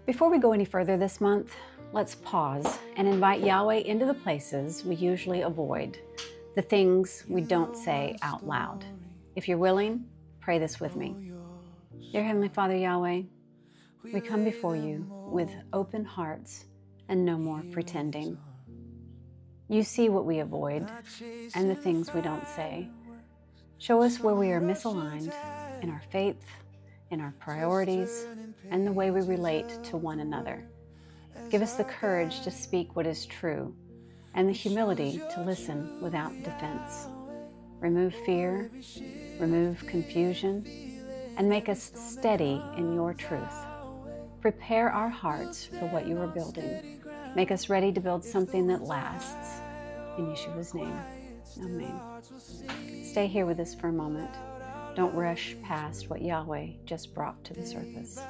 Before we go any further this month, let's pause and invite Yahweh into the places we usually avoid, the things we don't say out loud. If you're willing, pray this with me. Dear Heavenly Father Yahweh, we come before you with open hearts and no more pretending. You see what we avoid and the things we don't say. Show us where we are misaligned in our faith, in our priorities, and the way we relate to one another. Give us the courage to speak what is true and the humility to listen without defense. Remove fear, remove confusion, and make us steady in your truth. Prepare our hearts for what you are building. Make us ready to build something that lasts. In Yeshua's name, amen. Stay here with us for a moment. Don't rush past what Yahweh just brought to the surface.